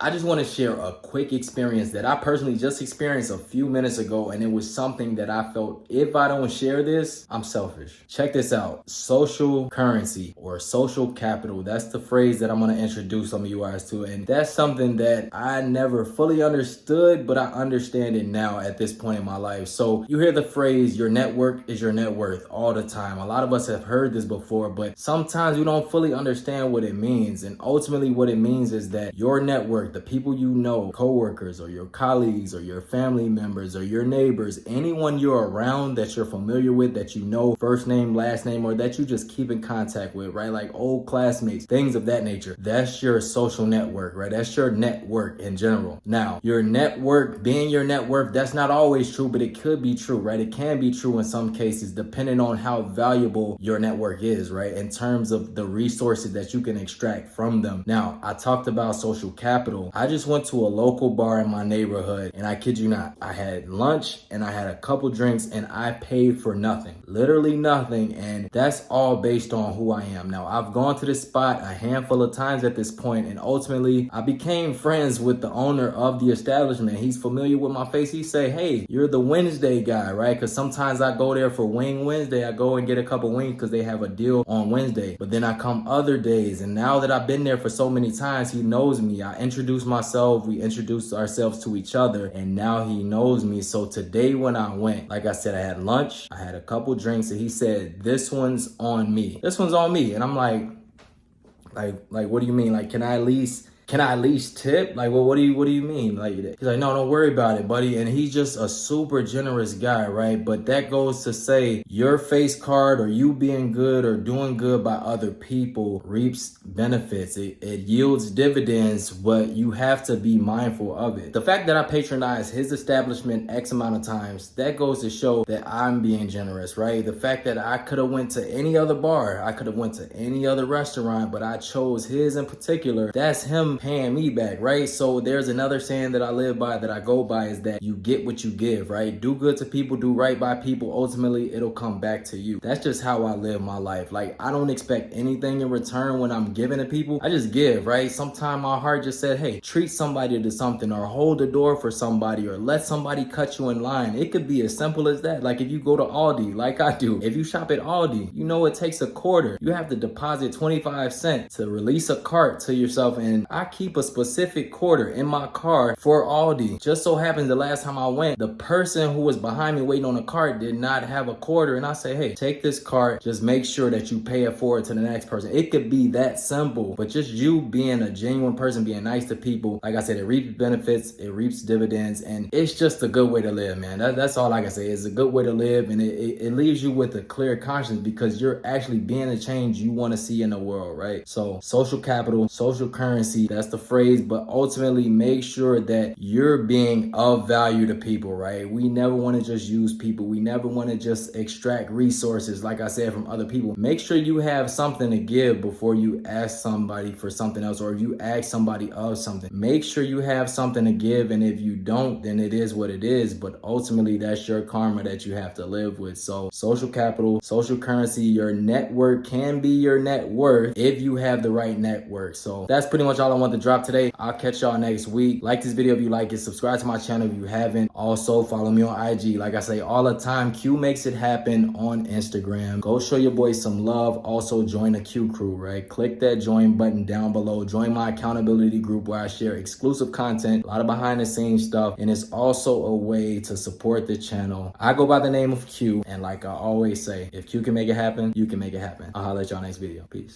I just want to share a quick experience that I personally just experienced a few minutes ago, and it was something that I felt if I don't share this, I'm selfish. Check this out. Social currency or social capital. That's the phrase that I'm going to introduce some of you guys to, and that's something that I never fully understood, but I understand it now at this point in my life. So you hear the phrase, your network is your net worth, all the time. A lot of us have heard this before, but sometimes we don't fully understand what it means. And ultimately what it means is that your network, the people you know, coworkers or your colleagues or your family members or your neighbors, anyone you're around that you're familiar with, that you know first name, last name, or that you just keep in contact with, right? Like old classmates, things of that nature. That's your social network, right? That's your network in general. Now, your network being your net worth, that's not always true, but it could be true, right? It can be true in some cases, depending on how valuable your network is, right? In terms of the resources that you can extract from them. Now, I talked about social capital. I just went to a local bar in my neighborhood, and I kid you not, I had lunch and I had a couple drinks and I paid for nothing, literally nothing. And that's all based on who I am. Now, I've gone to this spot a handful of times at this point, and ultimately I became friends with the owner of the establishment. He's familiar with my face. He say, hey, you're the Wednesday guy, right? Because sometimes I go there for Wing Wednesday. I go and get a couple wings because they have a deal on Wednesday. But then I come other days, and now that I've been there for so many times, he knows me. I introduced myself, we introduced ourselves to each other, and now he knows me. So today when I went, like I said, I had lunch, I had a couple drinks, and he said, this one's on me. This one's on me. And I'm like, what do you mean? Like, can I at least tip? Like, well, what do you mean? Like, he's like, no, don't worry about it, buddy. And he's just a super generous guy, right? But that goes to say your face card or you being good or doing good by other people reaps benefits. It yields dividends, but you have to be mindful of it. The fact that I patronize his establishment X amount of times, that goes to show that I'm being generous, right? The fact that I could have went to any other bar, I could have went to any other restaurant, but I chose his in particular, that's him paying me back, right? So there's another saying that I live by, that I go by, is that you get what you give, right? Do good to people, do right by people. Ultimately, it'll come back to you. That's just how I live my life. Like, I don't expect anything in return when I'm giving to people. I just give, right? Sometimes my heart just said, hey, treat somebody to something, or hold the door for somebody, or let somebody cut you in line. It could be as simple as that. Like if you go to Aldi, like I do, if you shop at Aldi, you know it takes a quarter. You have to deposit 25 cents to release a cart to yourself, and I keep a specific quarter in my car for Aldi. Just so happens the last time I went, the person who was behind me waiting on the cart did not have a quarter, and I say, hey, take this cart, just make sure that you pay it forward to the next person. It could be that simple, but just you being a genuine person, being nice to people, like I said, it reaps benefits, it reaps dividends, and it's just a good way to live, man. That's all I can say. It's a good way to live, and it leaves you with a clear conscience because you're actually being the change you want to see in the world, right? So social capital, social currency, that's the phrase, but ultimately make sure that you're being of value to people, right? We never want to just use people. We never want to just extract resources, like I said, from other people. Make sure you have something to give before you ask somebody for something else, or you ask somebody of something. Make sure you have something to give, and if you don't, then it is what it is, but ultimately that's your karma that you have to live with. So social capital, social currency, your network can be your net worth if you have the right network. So that's pretty much all I want to drop today. I'll catch y'all next week. Like this video if you like it. Subscribe to my channel if you haven't. Also follow me on IG. Like I say all the time, Q makes it happen on Instagram. Go show your boys some love. Also join the Q crew, right? Click that join button down below. Join my accountability group where I share exclusive content, a lot of behind the scenes stuff, and it's also a way to support the channel. I go by the name of Q, and like I always say, if Q can make it happen, you can make it happen. I'll holler at y'all next video. Peace.